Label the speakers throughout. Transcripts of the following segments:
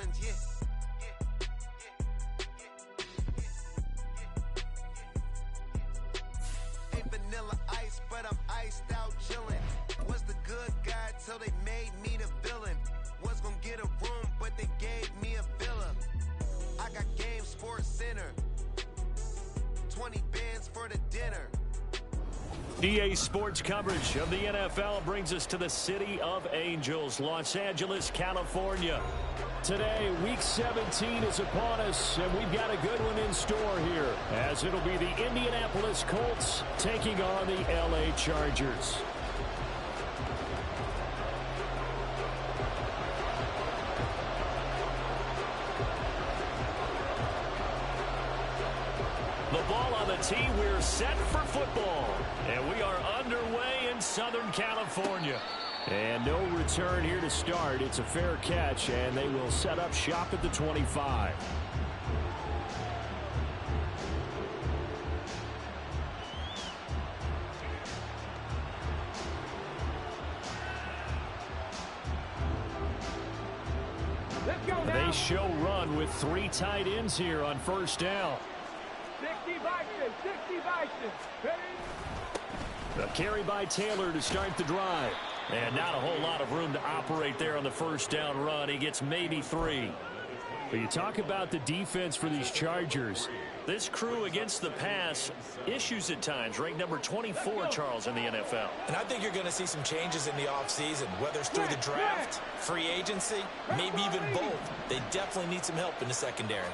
Speaker 1: villains, yeah. Ain't vanilla ice, but I'm iced out chillin'. Was the good guy till they made me the villain. Was gonna get a room, but they gave me a villa. I got Game Sports Center. 20 bands for the dinner.
Speaker 2: EA Sports coverage of the NFL brings us to the City of Angels, Los Angeles, California. Today, Week 17 is upon us, and we've got a good one in store here, as it'll be the Indianapolis Colts taking on the LA Chargers. The ball on the tee, we're set for football. And we are underway in Southern California. And no return here to start. It's a fair catch, and they will set up shop at the 25. They show run with 3 tight ends here on first down.
Speaker 3: 60 Vikings, 60 Vikings.
Speaker 2: A carry by Taylor to start the drive. And not a whole lot of room to operate there on the first down run. He gets maybe 3. But you talk about the defense for these Chargers. This crew against the pass, issues at times. Ranked number 24, Charles, in the NFL.
Speaker 4: And I think you're going to see some changes in the offseason, whether it's through the draft, free agency, maybe even both. They definitely need some help in the secondary.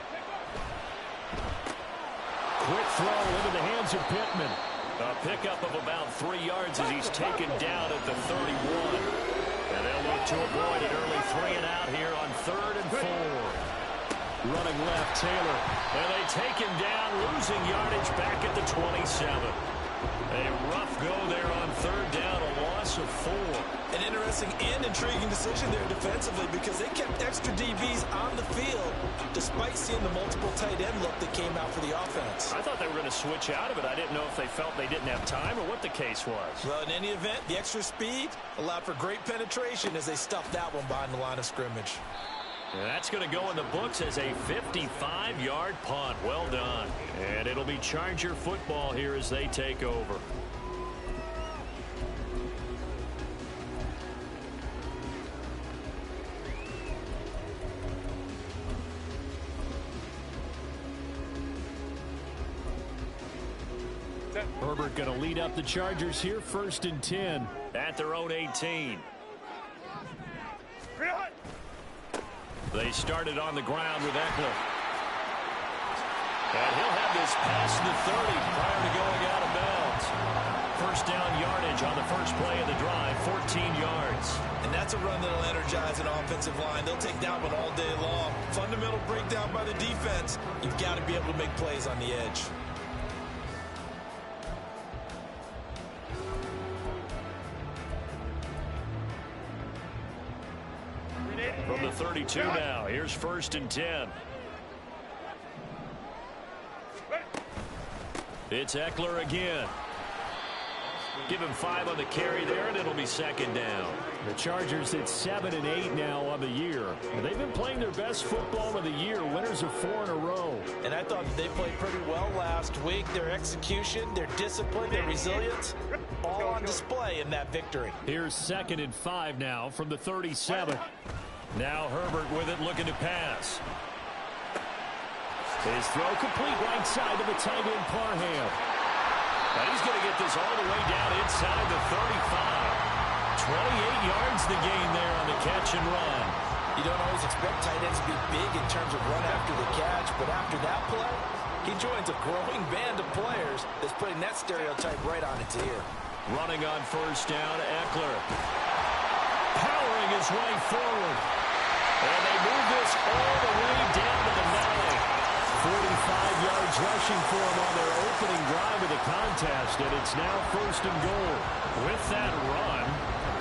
Speaker 2: Quick throw into the hands of Pittman. A pickup of about 3 yards as he's taken down at the 31. And they'll look to avoid an early 3 and out here on 3rd and 4. Running left, Taylor. And they take him down, losing yardage back at the 27. A rough go there on 3rd down, a loss of 4.
Speaker 4: An interesting and intriguing decision there defensively because they kept extra DBs on the field despite seeing the multiple tight end look that came out for the offense.
Speaker 2: I thought they were going to switch out of it. I didn't know if they felt they didn't have time or what the case was.
Speaker 4: Well, in any event, the extra speed allowed for great penetration as they stuffed that one behind the line of scrimmage.
Speaker 2: And that's going to go in the books as a 55-yard punt. Well done. And it'll be Charger football here as they take over. Herbert going to lead up the Chargers here, 1st and 10 at their own 18. They started on the ground with Eckler. And he'll have this past the 30 prior to going out of bounds. First down yardage on the first play of the drive, 14 yards.
Speaker 4: And that's a run that'll energize an offensive line. They'll take that one all day long. Fundamental breakdown by the defense. You've got to be able to make plays on the edge.
Speaker 2: From the 32 now, here's 1st and 10. It's Eckler again. Give him 5 on the carry there, and it'll be 2nd down. The Chargers at 7 and 8 now on the year. They've been playing their best football of the year, winners of 4 in a row.
Speaker 4: And I thought they played pretty well last week. Their execution, their discipline, their resilience, all on display in that victory.
Speaker 2: Here's 2nd and 5 now from the 37. Now Herbert with it, looking to pass. His throw complete right side to the tight end Parham. Now he's going to get this all the way down inside the 35. 28 yards the gain there on the catch and run.
Speaker 4: You don't always expect tight ends to be big in terms of run after the catch, but after that play, he joins a growing band of players that's putting that stereotype right on its ear.
Speaker 2: Running on first down, Eckler. Powering his way forward. And they move this all the way down to the 9. 45 yards rushing for him on their opening drive of the contest, and it's now 1st and goal. With that run,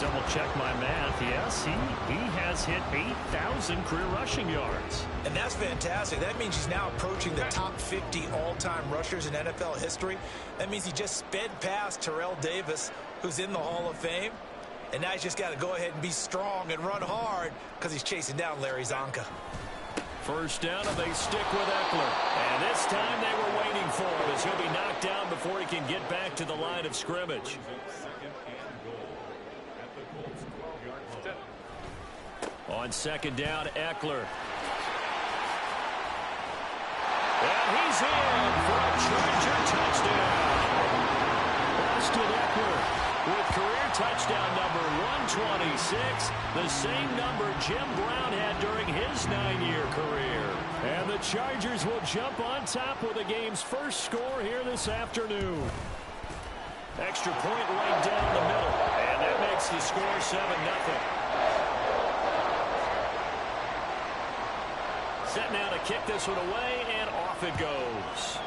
Speaker 2: double check my math, yes, he has hit 8,000 career rushing yards.
Speaker 4: And that's fantastic. That means he's now approaching the top 50 all-time rushers in NFL history. That means he just sped past Terrell Davis, who's in the Hall of Fame. And now he's just got to go ahead and be strong and run hard because he's chasing down Larry Zonka.
Speaker 2: first down, and they stick with Eckler. And this time they were waiting for him as he'll be knocked down before he can get back to the line of scrimmage. On second down, Eckler. And he's in for a Charger touchdown. Austin Eckler with career touchdown number 126, the same number Jim Brown had during his 9-year career. And the Chargers will jump on top with the game's first score here this afternoon. Extra point right down the middle, and that makes the score 7-0. Set now to kick this one away, and off it goes.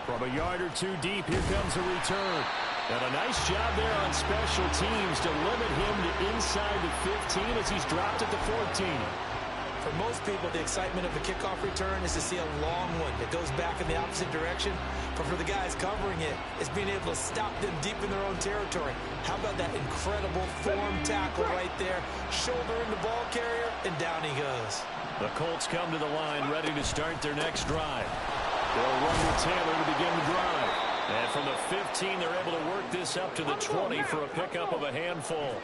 Speaker 2: From a yard or two deep, here comes a return. And a nice job there on special teams to limit him to inside the 15 as he's dropped at the 14.
Speaker 4: For most people, the excitement of a kickoff return is to see a long one that goes back in the opposite direction. But for the guys covering it, it's being able to stop them deep in their own territory. How about that incredible form tackle right there? Shouldering the ball carrier, and down he goes.
Speaker 2: The Colts come to the line ready to start their next drive. They'll run with Taylor to begin the drive. And from the 15, they're able to work this up to the 20 for a pickup of a handful.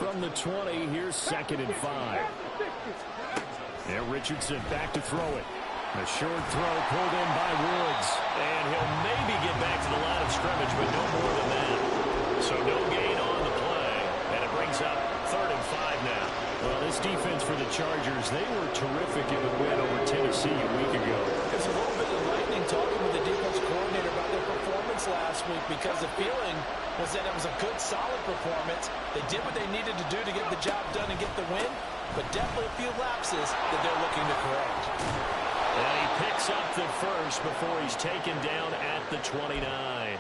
Speaker 2: From the 20, here's 2nd and 5. And Richardson back to throw it. A short throw pulled in by Woods. And he'll maybe get back to the line of scrimmage, but no more than that. So no gain on the play. And it brings up 3rd and 5 now. Well, this defense for the Chargers, they were terrific in the win over Tennessee a week ago.
Speaker 4: It's a little bit enlightening talking with the defense coordinator about their performance last week, because the feeling was that it was a good, solid performance. They did what they needed to do to get the job done and get the win, but definitely a few lapses that they're looking to correct.
Speaker 2: And he picks up the first before he's taken down at the 29.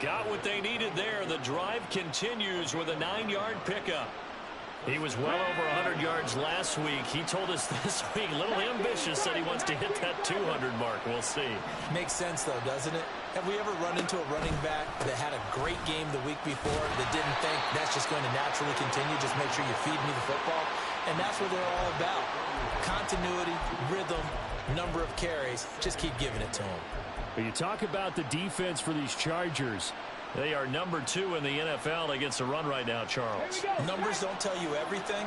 Speaker 2: Got what they needed there. The drive continues with a 9-yard pickup. He was well over 100 yards last week. He told us this week, a little ambitious, said he wants to hit that 200 mark. We'll see.
Speaker 4: Makes sense, though, doesn't it? Have we ever run into a running back that had a great game the week before that didn't think that's just going to naturally continue? Just make sure you feed me the football. And that's what they're all about. Continuity, rhythm, number of carries. Just keep giving it to them.
Speaker 2: When you talk about the defense for these Chargers, they are number 2 in the NFL against the run right now, Charles.
Speaker 4: Numbers don't tell you everything,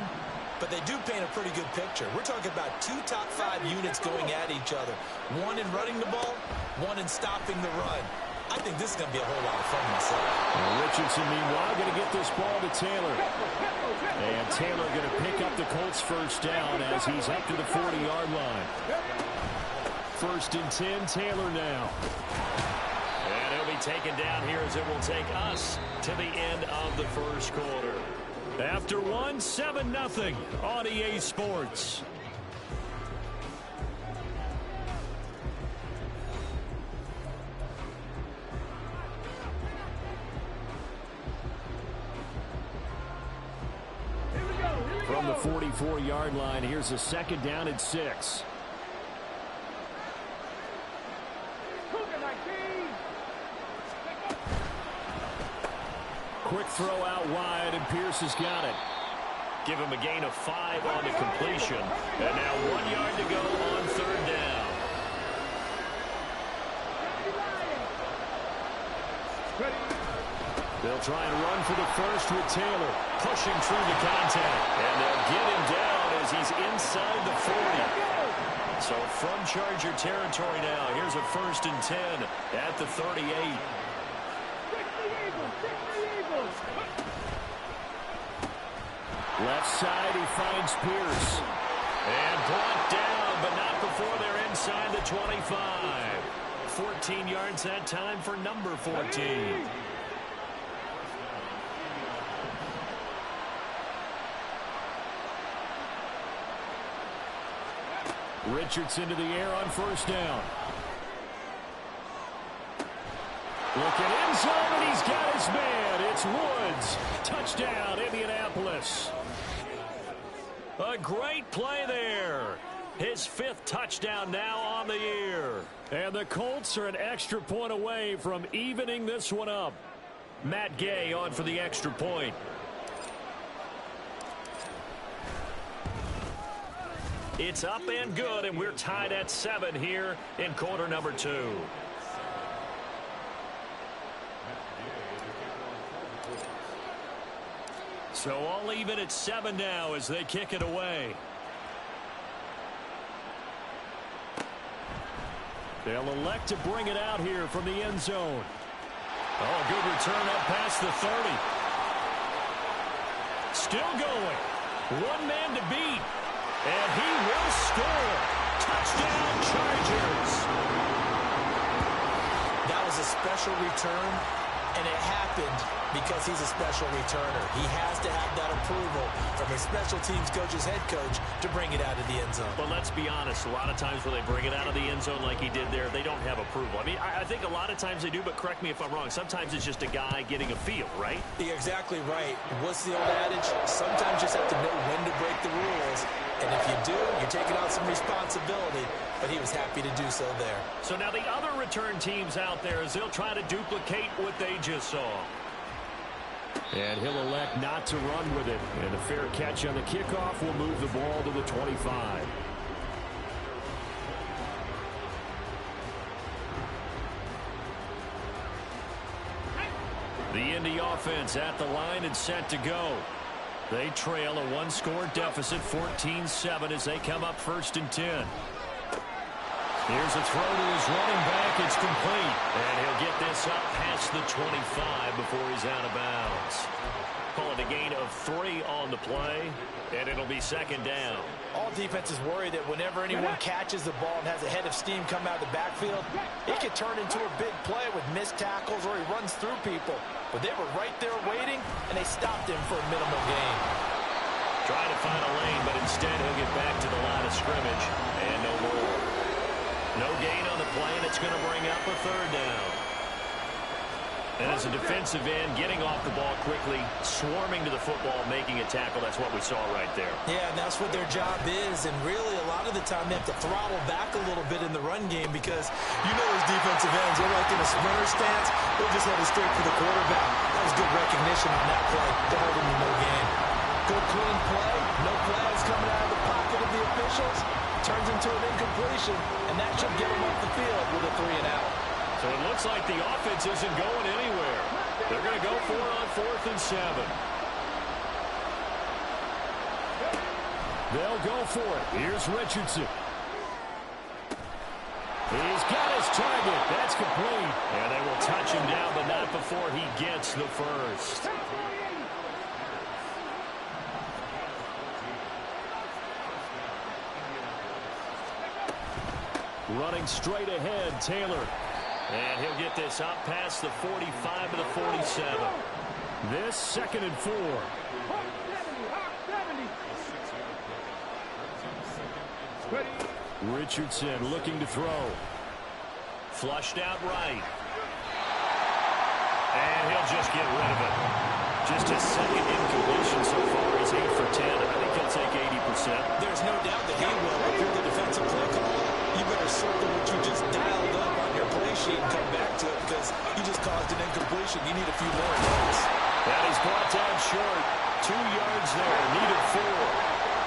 Speaker 4: but they do paint a pretty good picture. We're talking about 2 top 5 units going at each other. One in running the ball, one in stopping the run. I think this is going to be a whole lot of fun myself.
Speaker 2: Richardson, meanwhile, going to get this ball to Taylor. And Taylor going to pick up the Colts first down as he's up to the 40-yard line. 1st and 10, Taylor now. And he'll be taken down here as it will take us to the end of the first quarter. After 7-0 on EA Sports. From the 44-yard line, here's a 2nd down and 6. Quick throw out wide, and Pierce has got it. Give him a gain of 5 on the completion. And now 1 yard to go on 3rd down. They'll try and run for the first with Taylor, pushing through the contact. And they'll get him down as he's inside the 40. So from Charger territory now, here's a 1st and 10 at the 38. Left side, he finds Pierce. And brought down, but not before they're inside the 25. 14 yards that time for number 14. Richardson to the air on 1st down. Looking end zone, and he's got his man. It's Woods. Touchdown, Indianapolis. A great play there. His 5th touchdown now on the year. And the Colts are an extra point away from evening this one up. Matt Gay on for the extra point. It's up and good, and we're tied at 7 here in quarter number 2. So all even at 7 now as they kick it away. They'll elect to bring it out here from the end zone. Oh, good return up past the 30. Still going. One man to beat. And he will score. Touchdown, Chargers.
Speaker 4: That was a special return, and it happened because he's a special returner. He has to have that approval from his special teams coach's head coach to bring it out of the end zone.
Speaker 2: But let's be honest, a lot of times when they bring it out of the end zone like he did there, they don't have approval. I mean, I think a lot of times they do, but correct me if I'm wrong. Sometimes it's just a guy getting a feel, right?
Speaker 4: You're exactly right. What's the old adage? Sometimes you just have to know when to break the rules. And if you do, you're taking on some responsibility. But he was happy to do so there.
Speaker 2: So now the other return teams out there as they'll try to duplicate what they just saw. And he'll elect not to run with it. And a fair catch on the kickoff will move the ball to the 25. The Indy offense at the line and set to go. They trail a one-score deficit, 14-7, as they come up 1st and 10. Here's a throw to his running back. It's complete. And he'll get this up past the 25 before he's out of bounds. Call it a gain of 3 on the play, and it'll be 2nd down.
Speaker 4: All defenses worry that whenever anyone catches the ball and has a head of steam come out of the backfield, it could turn into a big play with missed tackles or he runs through people. But they were right there waiting, and they stopped him for a minimal gain.
Speaker 2: Trying to find a lane, but instead he'll get back to the line of scrimmage, and no more. No gain on the play, and it's going to bring up a 3rd down. And as a defensive end, getting off the ball quickly, swarming to the football, making a tackle, that's what we saw right there.
Speaker 4: Yeah, and that's what their job is, and really a lot of the time they have to throttle back a little bit in the run game because you know those defensive ends, they're like in a sprinter stance, they're just headed straight for the quarterback. That was good recognition on that play to hold him to no gain. Good clean play, no flags coming out of the pocket of the officials, turns into an incompletion, and that should get them off the field with a 3-and-out.
Speaker 2: So it looks like the offense isn't going anywhere. They're going to go for it on 4th and 7. They'll go for it. Here's Richardson. He's got his target. That's complete. And they will touch him down, but not before he gets the first. Running straight ahead, Taylor. And he'll get this up past the 45 to the 47. This 2nd and 4. Richardson looking to throw. Flushed out right. And he'll just get rid of it. Just his 2nd incompletion so far. He's 8 for 10. I think he'll take 80%.
Speaker 4: There's no doubt that he will. If you're the defensive play caller, you better circle what you just dialed up on your play sheet and come back to it because you just caused an incompletion. You need a few more of those.
Speaker 2: That is brought down short. 2 yards there. Needed 4.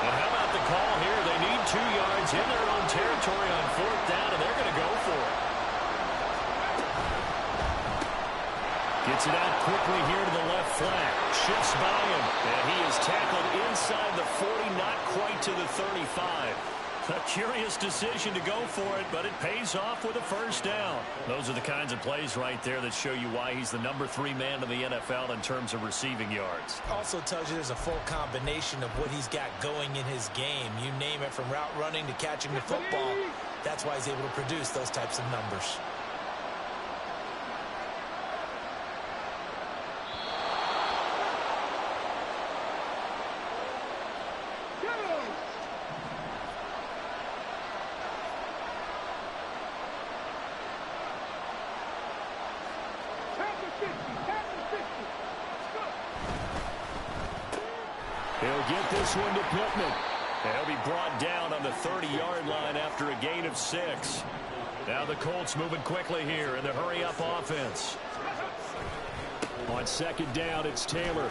Speaker 2: And how about the call here? They need 2 yards in their own territory on 4th down, and they're going to go for it. Gets it out quickly here to the left flat. Shifts by him, and he is tackled inside the 40, not quite to the 35. A curious decision to go for it, but it pays off with a 1st down. Those are the kinds of plays right there that show you why he's the number 3 man in the NFL in terms of receiving yards.
Speaker 4: Also tells you there's a full combination of what he's got going in his game. You name it, from route running to catching the football. That's why he's able to produce those types of numbers.
Speaker 2: He'll get this one to Pittman. He'll be brought down on the 30-yard line after a gain of 6. Now the Colts moving quickly here in the hurry-up offense. On 2nd down, it's Taylor.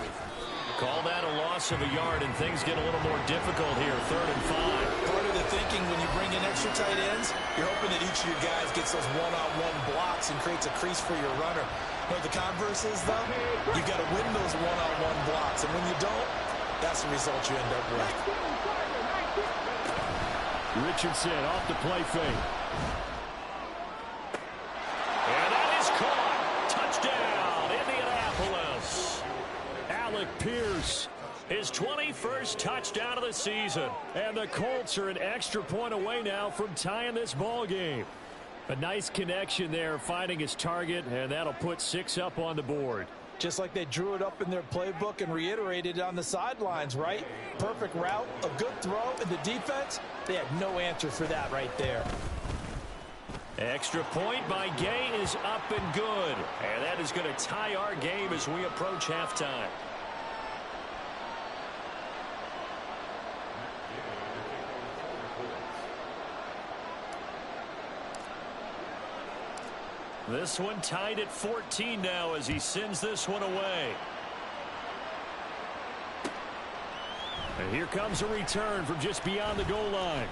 Speaker 2: Call that a loss of a yard, and things get a little more difficult here. 3rd and 5.
Speaker 4: Part of the thinking when you bring in extra tight ends, you're hoping that each of your guys gets those one-on-one blocks and creates a crease for your runner. You know, the converse is, though, you've got to win those one-on-one blocks, and when you don't, that's the result you end up with.
Speaker 2: Richardson off the play fake. And that is caught. Touchdown, Indianapolis. Alec Pierce, his 21st touchdown of the season. And the Colts are an extra point away now from tying this ball game. A nice connection there, finding his target, and that'll put 6 up on the board.
Speaker 4: Just like they drew it up in their playbook and reiterated it on the sidelines, right? Perfect route, a good throw, and the defense, they had no answer for that right there.
Speaker 2: Extra point by Gay is up and good. And that is going to tie our game as we approach halftime. This one tied at 14 now as he sends this one away. And here comes a return from just beyond the goal line.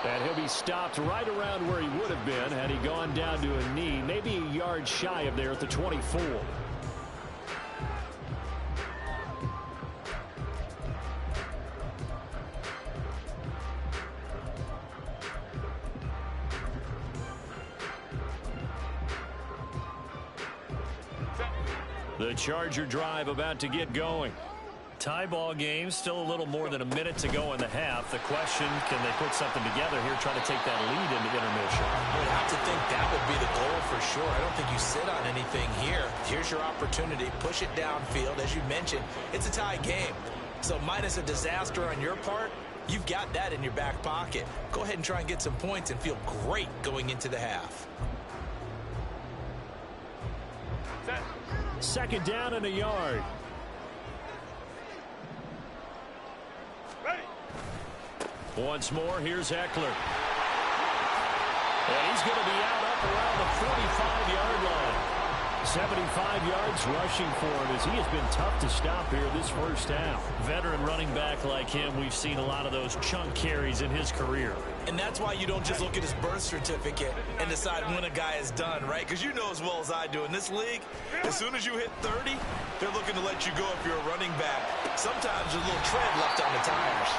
Speaker 2: And he'll be stopped right around where he would have been had he gone down to a knee, maybe a yard shy of there at the 24. The Charger drive about to get going. Tie ball game, still a little more than a minute to go in the half. The question, can they put something together here, trying to take that lead into intermission?
Speaker 4: I would have to think that would be the goal for sure. I don't think you sit on anything here. Here's your opportunity. Push it downfield. As you mentioned, it's a tie game. So minus a disaster on your part, you've got that in your back pocket. Go ahead and try and get some points and feel great going into the half.
Speaker 2: Second down and a yard. Once more, here's Eckler. And he's going to be out up around the 45-yard line. 75 yards rushing for him as he has been tough to stop here this first half. Veteran running back like him, we've seen a lot of those chunk carries in his career.
Speaker 4: And that's why you don't just look at his birth certificate and decide when a guy is done, right? Because you know as well as I do, in this league, as soon as you hit 30, they're looking to let you go if you're a running back. Sometimes there's a little tread left on the tires.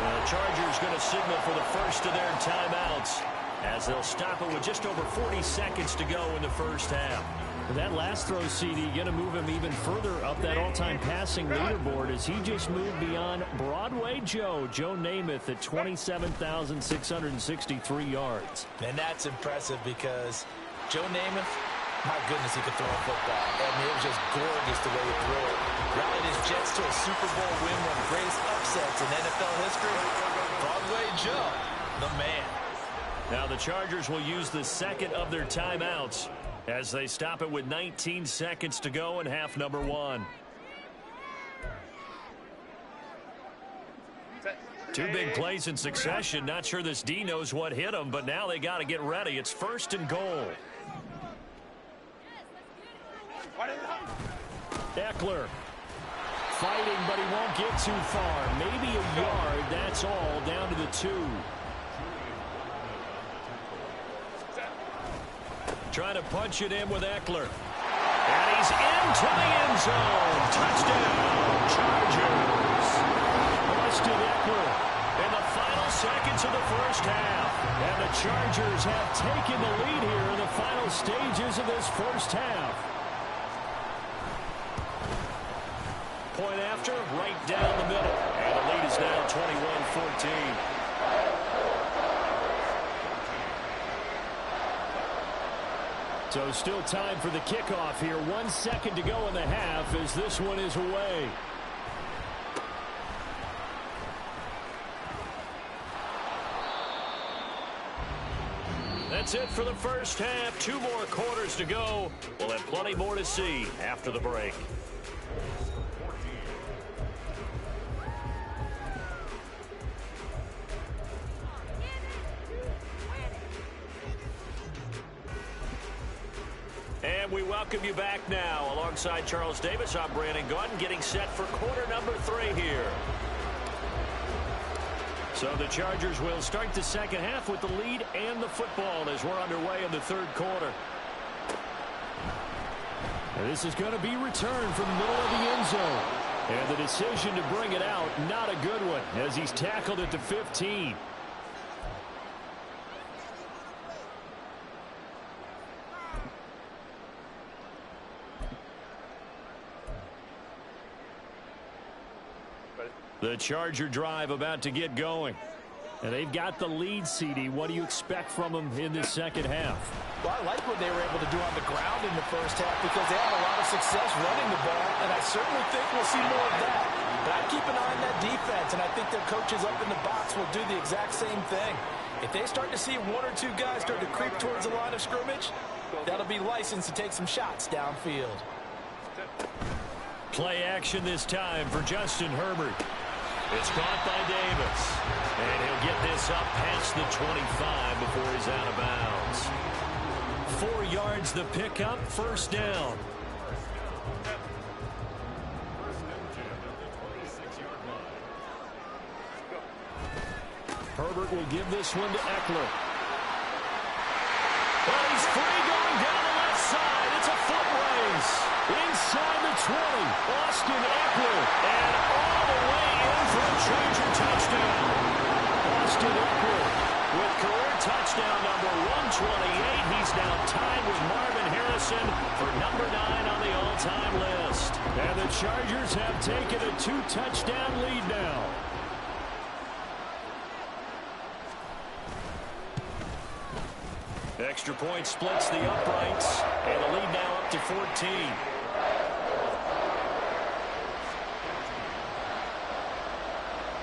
Speaker 2: The Chargers going to signal for the first of their timeouts as they'll stop it with just over 40 seconds to go in the first half. That last throw, CD, going to move him even further up that all-time passing leaderboard as he just moved beyond Broadway Joe Namath at 27,663 yards.
Speaker 4: And that's impressive because Joe Namath, my goodness, he could throw a football. I mean, it was just gorgeous the way he threw it. Rallied his Jets to a Super Bowl win, one of the greatest upsets in NFL history. Broadway Joe, the man.
Speaker 2: Now the Chargers will use the second of their timeouts as they stop it with 19 seconds to go in half number 1. Two big plays in succession. Not sure this D knows what hit him, but now they got to get ready. It's 1st and goal. Eckler fighting, but he won't get too far. Maybe a yard, that's all, down to the 2. Trying to punch it in with Eckler. And he's into the end zone. Touchdown, Chargers. Austin Eckler in the final seconds of the first half. And the Chargers have taken the lead here in the final stages of this first half. Point after, right down the middle. And the lead is now 21-14. So still time for the kickoff here. 1 second to go in the half as this one is away. That's it for the first half. 2 more quarters to go. We'll have plenty more to see after the break. And And we welcome you back now. Alongside Charles Davis, I'm Brandon Gaudin, getting set for quarter number 3 here. So the Chargers will start the second half with the lead and the football as we're underway in the third quarter. And this is going to be returned from the middle of the end zone. And the decision to bring it out, not a good one, as he's tackled at the 15. The Charger drive about to get going. And they've got the lead, CD. What do you expect from them in this second half?
Speaker 4: Well, I like what they were able to do on the ground in the first half because they had a lot of success running the ball, and I certainly think we'll see more of that. But I keep an eye on that defense, and I think their coaches up in the box will do the exact same thing. If they start to see 1 or 2 guys start to creep towards the line of scrimmage, that'll be licensed to take some shots downfield.
Speaker 2: Play action this time for Justin Herbert. It's caught by Davis. And he'll get this up past the 25 before he's out of bounds. 4 yards the pickup, first down. Herbert will give this one to Eckler. Well, he's free going down the left side. It's a foot race. Inside the 20, Austin Eckler. And all the way in for a Charger touchdown. Austin Eckler with career touchdown number 128. He's now tied with Marvin Harrison for number 9 on the all-time list. And the Chargers have taken a 2-touchdown lead now. Extra point splits the uprights, and the lead now up to 14.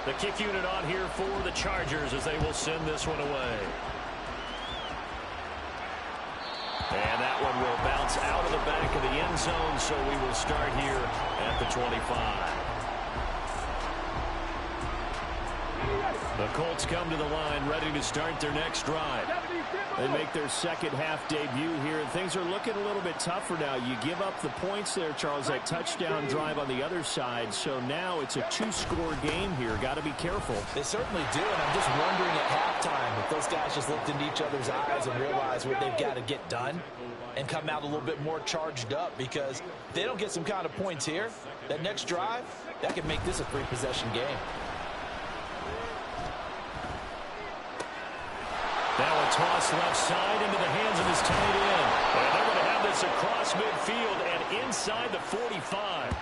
Speaker 2: The kick unit on here for the Chargers as they will send this one away. And that one will bounce out of the back of the end zone, so we will start here at the 25. The Colts come to the line ready to start their next drive. They make their second half debut here, and things are looking a little bit tougher now. You give up the points there, Charles, that touchdown drive on the other side, so now it's a 2-score game here. Got to be careful.
Speaker 4: They certainly do, and I'm just wondering at halftime if those guys just looked into each other's eyes and realized what they've got to get done and come out a little bit more charged up, because if they don't get some kind of points here, that next drive, that could make this a 3-possession game.
Speaker 2: Now a toss left side into the hands of his tight end. And they're going to have this across midfield and inside the 45.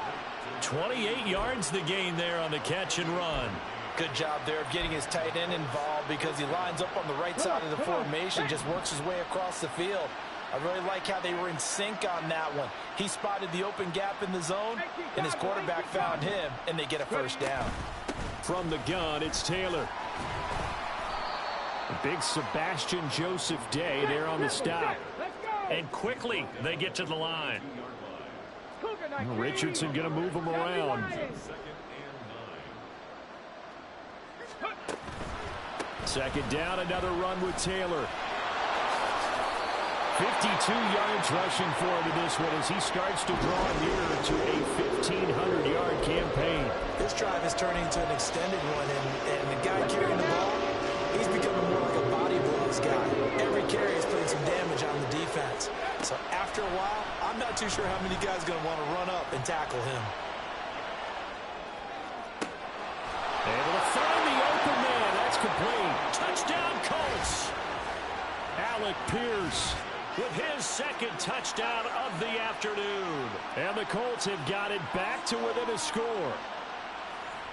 Speaker 2: 28 yards the gain there on the catch and run.
Speaker 4: Good job there of getting his tight end involved because he lines up on the right side of the formation, just works his way across the field. I really like how they were in sync on that one. He spotted the open gap in the zone, and his quarterback found him, and they get a first down.
Speaker 2: From the gun, it's Taylor. Big Sebastian Joseph Day there on the stop. And quickly they get to the line. Richardson going to move him around. Second down, another run with Taylor. 52 yards rushing for him in this one as he starts to draw nearer to a 1,500-yard campaign.
Speaker 4: This drive is turning to an extended one, and the guy carrying the ball, he's becoming more like a body blows guy. Every carry is putting some damage on the defense. So after a while, I'm not too sure how many guys are going to want to run up and tackle him.
Speaker 2: Able to find the open man. That's complete. Touchdown, Colts. Alec Pierce with his second touchdown of the afternoon. And the Colts have got it back to within a score.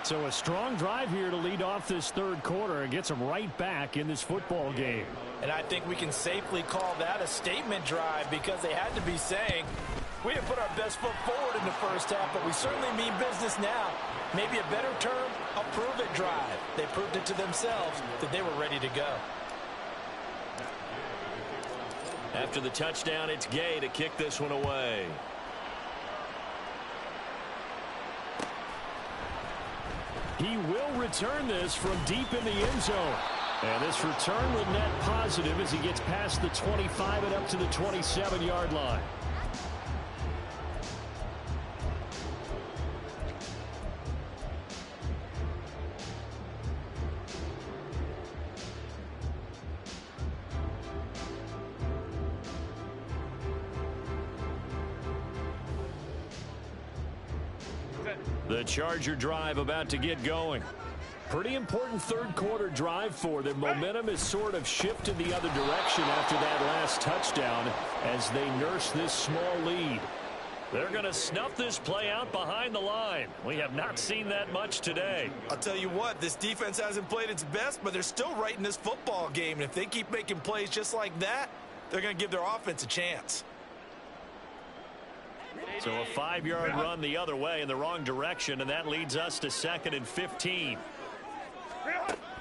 Speaker 2: So a strong drive here to lead off this third quarter and gets them right back in this football game.
Speaker 4: And I think we can safely call that a statement drive because they had to be saying, we didn't put our best foot forward in the first half, but we certainly mean business now. Maybe a better term, a prove-it drive. They proved it to themselves that they were ready to go.
Speaker 2: After the touchdown, it's Gay to kick this one away. He will return this from deep in the end zone. And this return will net positive as he gets past the 25 and up to the 27-yard line. The Charger drive about to get going. Pretty important third quarter drive for them. Momentum has sort of shifted the other direction after that last touchdown as they nurse this small lead. They're going to snuff this play out behind the line. We have not seen that much today.
Speaker 4: I'll tell you what, this defense hasn't played its best, but they're still right in this football game. And if they keep making plays just like that, they're going to give their offense a chance.
Speaker 2: So a 5-yard run the other way in the wrong direction, and that leads us to 2nd and 15.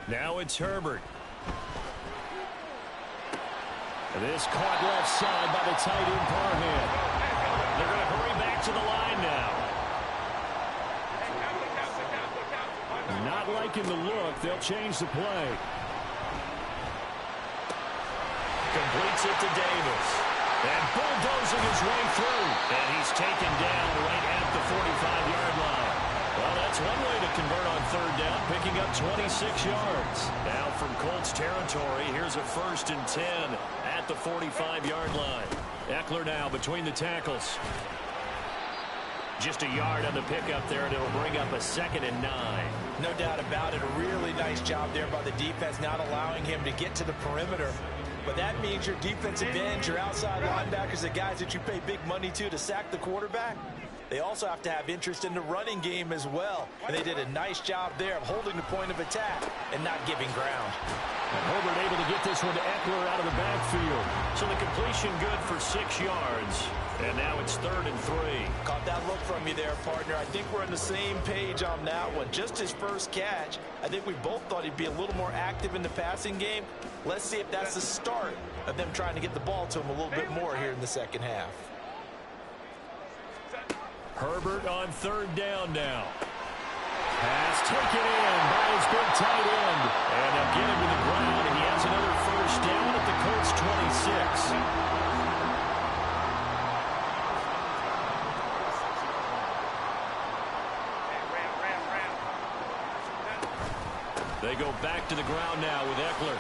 Speaker 2: Now it's Herbert. This caught left side by the tight end Parham. They're going to hurry back to the line now. Not liking the look. They'll change the play. Completes it to Davis. And bulldozing his way through. And he's taken down right at the 45-yard line. Well, that's one way to convert on third down, picking up 26 yards. Now from Colts territory, here's a 1st and 10 at the 45-yard line. Eckler now between the tackles. Just a yard on the pickup there, and it'll bring up a 2nd and 9.
Speaker 4: No doubt about it. A really nice job there by the defense, not allowing him to get to the perimeter. But that means your defensive ends, your outside linebackers, the guys that you pay big money to sack the quarterback, they also have to have interest in the running game as well. And they did a nice job there of holding the point of attack and not giving ground.
Speaker 2: And Herbert able to get this one to Eckler out of the backfield. So the completion good for 6 yards. And now it's 3rd and 3.
Speaker 4: Caught that look from you there, partner. I think we're on the same page on that one. Just his first catch. I think we both thought he'd be a little more active in the passing game. Let's see if that's the start of them trying to get the ball to him a little bit more here in the second half.
Speaker 2: Herbert on 3rd down now. Pass taken in by his big tight end. And they'll get him to the ground, and he has another 1st down at the Colts 26. They go back to the ground now with Eckler.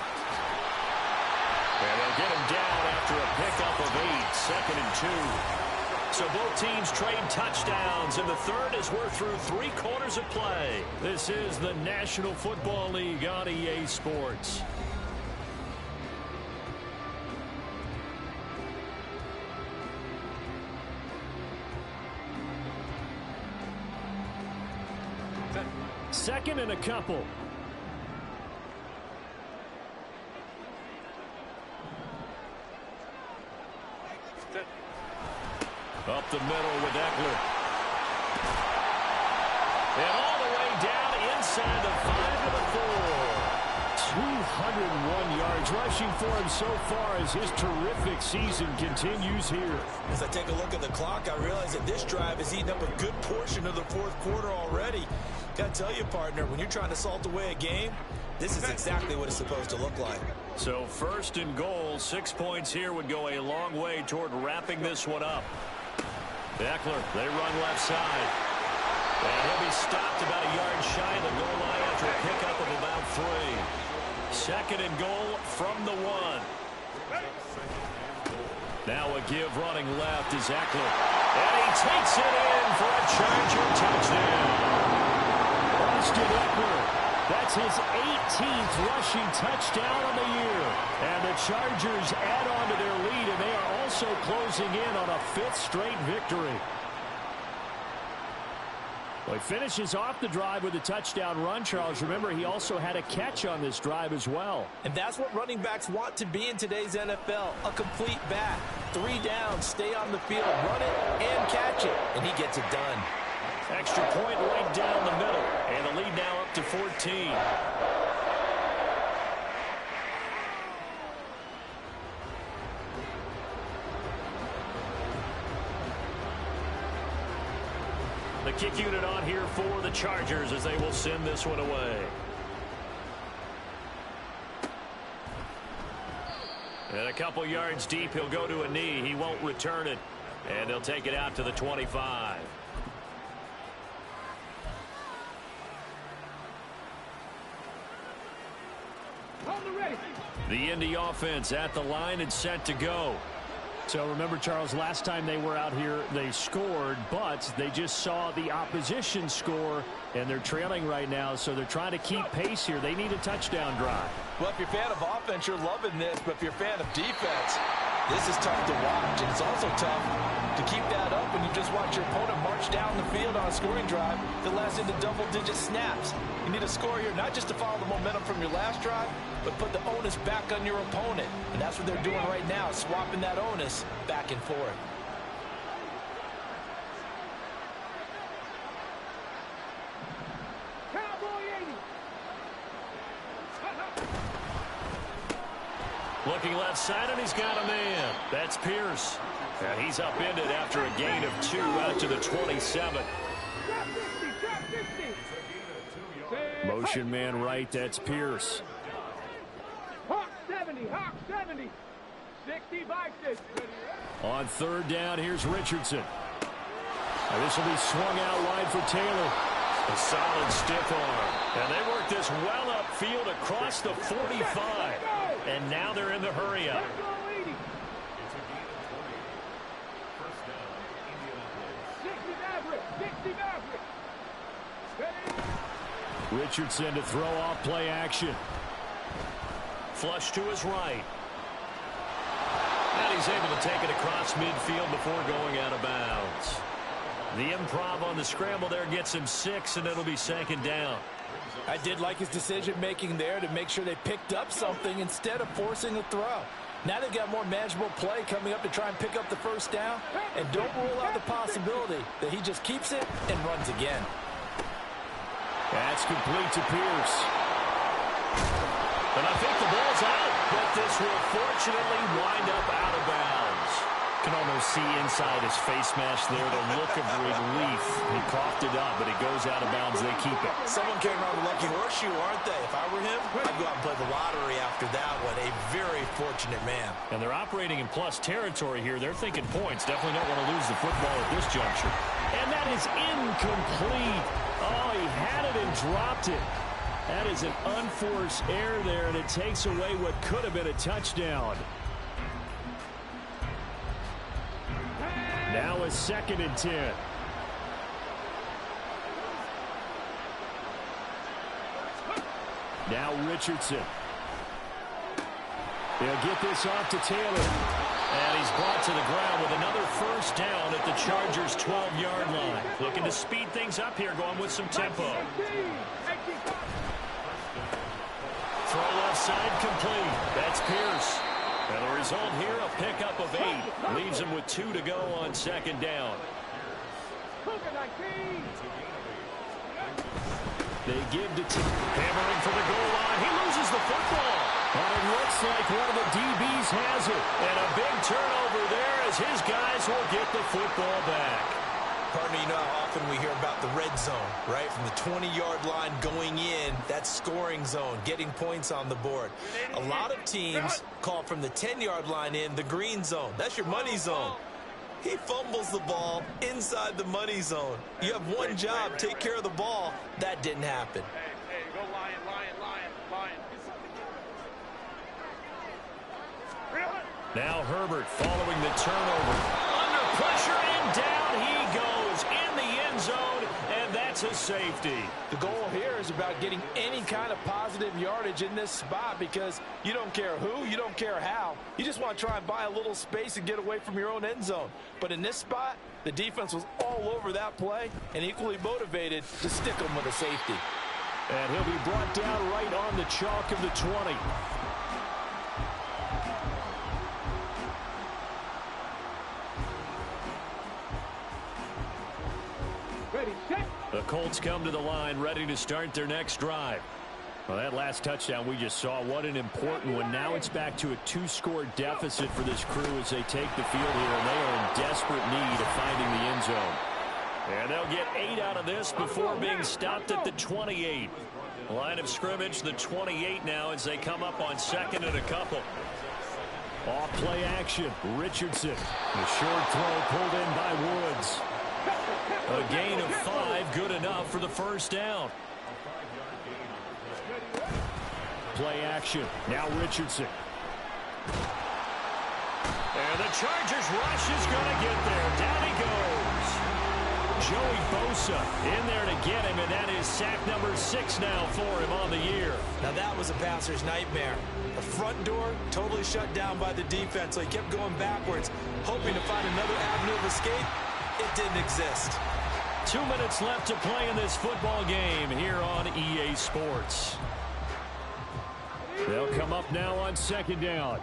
Speaker 2: And they'll get him down after a pickup of 8, 2nd and 2. So both teams trade touchdowns, and the third as we're through 3 quarters of play. This is the National Football League on EA Sports. Second and a couple. Up the middle with Eckler. And all the way down inside the 5 to the 4. 201 yards rushing for him so far as his terrific season continues here.
Speaker 4: As I take a look at the clock, I realize that this drive has eaten up a good portion of the 4th quarter already. Got to tell you, partner, when you're trying to salt away a game, this is exactly what it's supposed to look like.
Speaker 2: So 1st and goal, 6 points here would go a long way toward wrapping this one up. Eckler, they run left side. And he'll be stopped about a yard shy of the goal line after a pickup of about 3. 2nd and goal from the 1. Now a give running left is Eckler. And he takes it in for a Charger touchdown. Austin Eckler. That's his 18th rushing touchdown of the year. And the Chargers add on to their lead, and they are also closing in on a 5th straight victory. Well, he finishes off the drive with a touchdown run, Charles. Remember, he also had a catch on this drive as well.
Speaker 4: And that's what running backs want to be in today's NFL, a complete back. 3 downs, stay on the field, run it, and catch it. And he gets it done.
Speaker 2: Extra point right down the middle. And the lead now up to 14. The kick unit on here for the Chargers as they will send this one away. And a couple yards deep, he'll go to a knee. He won't return it. And they'll take it out to the 25. The Indy offense at the line and set to go. So remember, Charles, last time they were out here, they scored, but they just saw the opposition score, and they're trailing right now, so they're trying to keep pace here. They need a touchdown drive.
Speaker 4: Well, if you're a fan of offense, you're loving this, but if you're a fan of defense, this is tough to watch, and it's also tough to keep that up when you just watch your opponent march down the field on a scoring drive that lasts into double-digit snaps. You need a score here, not just to follow the momentum from your last drive, but put the onus back on your opponent. And that's what they're doing right now, swapping that onus back and forth.
Speaker 2: Looking left side, and he's got a man. That's Pierce. And he's upended after a gain of 2 out to the 27. Motion man right, that's Pierce.
Speaker 3: Hawk 70, Hawk 70. 60 Vikings.
Speaker 2: On third down, here's Richardson. And this will be swung out wide for Taylor. A solid stiff arm. And they work this well upfield across the 45. And now they're in the hurry-up. Richardson to throw off play action. Flush to his right. And he's able to take it across midfield before going out of bounds. The improv on the scramble there gets him 6, and it'll be second down.
Speaker 4: I did like his decision-making there to make sure they picked up something instead of forcing a throw. Now they've got more manageable play coming up to try and pick up the first down, and don't rule out the possibility that he just keeps it and runs again.
Speaker 2: That's complete to Pierce. And I think the ball's out, but this will fortunately wind up out of bounds. Can almost see inside his face mask there the look of relief. He coughed it up, but it goes out of bounds. They keep it.
Speaker 4: Someone came around the lucky horseshoe, aren't they? If I were him, I'd go out and play the lottery after that one. A very fortunate man.
Speaker 2: And they're operating in plus territory here. They're thinking points. Definitely don't want to lose the football at this juncture. And that is incomplete. Oh, he had it and dropped it. That is an unforced error there, and it takes away what could have been a touchdown. Now a 2nd and 10. Now Richardson. They'll get this off to Taylor. And he's brought to the ground with another first down at the Chargers' 12-yard line. Looking to speed things up here, going with some tempo. Throw left side complete. That's Pierce. And the result here, a pickup of 8. Leaves him with 2 to go on second down. They give to hammering for the goal line. He loses the football. But it looks like one of the DBs has it. And a big turnover there as his guys will get the football back.
Speaker 4: Partner, you know how often we hear about the red zone, right? From the 20-yard line going in, that's scoring zone, getting points on the board. A lot of teams call from the 10-yard line in the green zone. That's your money zone. He fumbles the ball inside the money zone. You have one job, take care of the ball. That didn't happen.
Speaker 3: Hey, go Lion, Lion, Lion, Lion.
Speaker 2: Now Herbert following the turnover. Under pressure and down he goes in the end zone, and that's a safety.
Speaker 4: The goal here is about getting any kind of positive yardage in this spot because you don't care who, you don't care how. You just want to try and buy a little space and get away from your own end zone. But in this spot, the defense was all over that play and equally motivated to stick them with a safety.
Speaker 2: And he'll be brought down right on the chalk of the 20. The Colts come to the line ready to start their next drive. Well, that last touchdown we just saw, what an important one. Now it's back to a 2-score deficit for this crew as they take the field here, and they are in desperate need of finding the end zone. And they'll get 8 out of this before being stopped at the 28. Line of scrimmage, the 28 now as they come up on 2nd and a couple. Off play action, Richardson. The short throw pulled in by Woods. A gain of 5, good enough for the first down. Play action. Now Richardson. And the Chargers rush is going to get there. Down he goes. Joey Bosa in there to get him, and that is sack number 6 now for him on the year.
Speaker 4: Now that was a passer's nightmare. The front door totally shut down by the defense, so he kept going backwards, hoping to find another avenue of escape. It didn't exist.
Speaker 2: 2 minutes left to play in this football game here on EA Sports. They'll come up now on second down.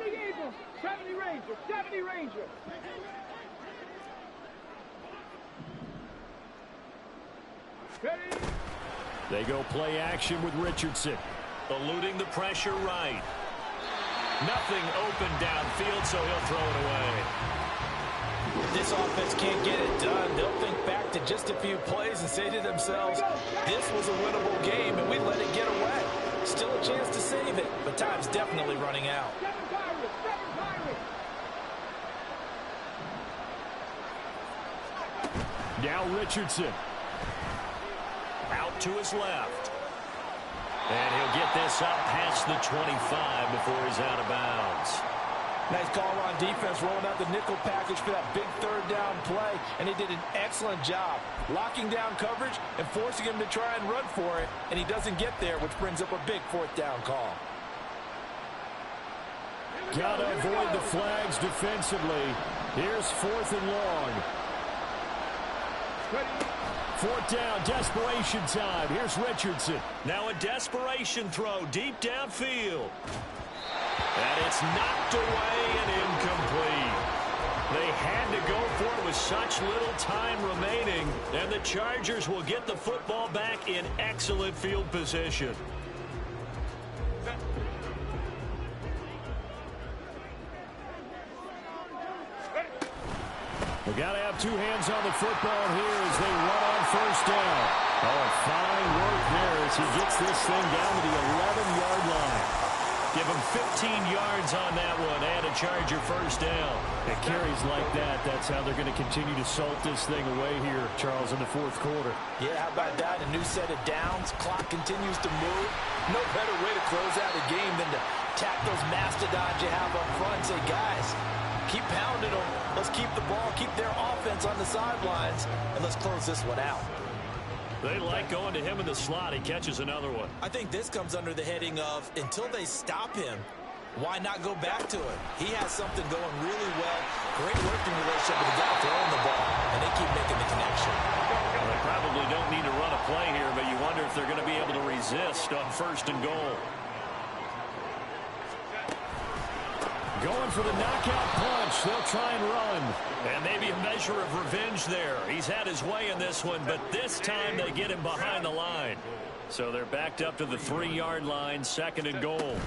Speaker 3: Eagles, 70 Ranger, 70 Ranger. Ready?
Speaker 2: They go play action with Richardson. Eluding the pressure right. Nothing open downfield, so he'll throw it away.
Speaker 4: If this offense can't get it done, they'll think back to just a few plays and say to themselves, this was a winnable game and we let it get away. Still a chance to save it, but time's definitely running out.
Speaker 2: Now Richardson. Out to his left. And he'll get this up past the 25 before he's out of bounds.
Speaker 4: Nice call on defense, rolling out the nickel package for that big third down play, and he did an excellent job locking down coverage and forcing him to try and run for it, and he doesn't get there, which brings up a big fourth down call.
Speaker 2: Got to avoid the flags defensively. Here's 4th and long. Fourth down, desperation time. Here's Richardson. Now a desperation throw deep downfield. And it's knocked away and incomplete. They had to go for it with such little time remaining, and the Chargers will get the football back in excellent field position. We got to have 2 hands on the football here as they run on first down. Oh, fine work there as he gets this thing down to the 11-yard line. Give him 15 yards on that one and a Charger first down. It carries like that. That's how they're going to continue to salt this thing away here, Charles, in the fourth quarter.
Speaker 4: Yeah, how about that? A new set of downs. Clock continues to move. No better way to close out a game than to tap those mastodons you have up front and say, guys, keep pounding them. Let's keep the ball, keep their offense on the sidelines, and let's close this one out.
Speaker 2: They like going to him in the slot. He catches another one.
Speaker 4: I think this comes under the heading of until they stop him, why not go back to it? He has something going really well. Great working relationship with the guy throwing the ball, and they keep making the connection.
Speaker 2: Well, they probably don't need to run a play here, but you wonder if they're going to be able to resist on first and goal. Going for the knockout punch. They'll try and run. And maybe a measure of revenge there. He's had his way in this one, but this time they get him behind the line. So they're backed up to the 3-yard line, 2nd and goal.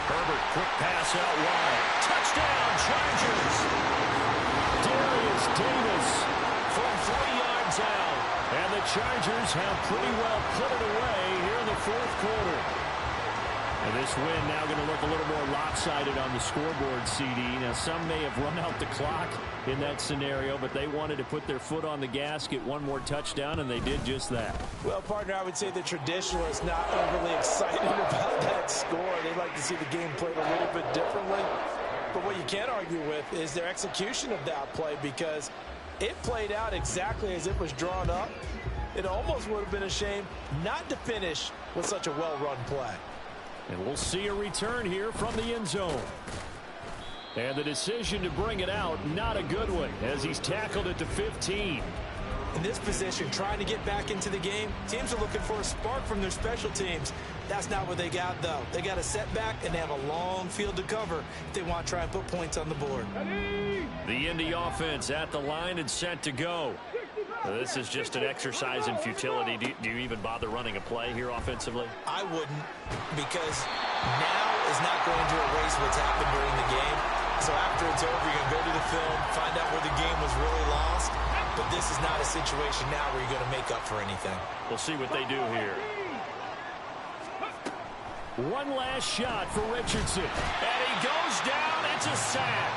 Speaker 2: Herbert, quick pass out wide. Touchdown, Chargers! Darius Davis from 3 yards out. And the Chargers have pretty well put it away here in the fourth quarter. And this win now going to look a little more lopsided on the scoreboard, CD. Now, some may have run out the clock in that scenario, but they wanted to put their foot on the gas, get one more touchdown, and they did just that.
Speaker 4: Well, partner, I would say the traditionalists not overly excited about that score. They'd like to see the game played a little bit differently. But what you can't argue with is their execution of that play, because it played out exactly as it was drawn up. It almost would have been a shame not to finish with such a well-run play.
Speaker 2: And we'll see a return here from the end zone. And the decision to bring it out, not a good one, as he's tackled it to 15.
Speaker 4: In this position, trying to get back into the game, teams are looking for a spark from their special teams. That's not what they got, though. They got a setback, and they have a long field to cover if they want to try and put points on the board.
Speaker 2: The Indy offense at the line and set to go. This is just an exercise in futility. Do you even bother running a play here offensively?
Speaker 4: I wouldn't, because now is not going to erase what's happened during the game. So after it's over, you're going to go to the film, find out where the game was really lost. But this is not a situation now where you're going to make up for anything.
Speaker 2: We'll see what they do here. One last shot for Richardson. And he goes down. It's a sack.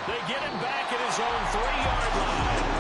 Speaker 2: They get him back at his own 3-yard line.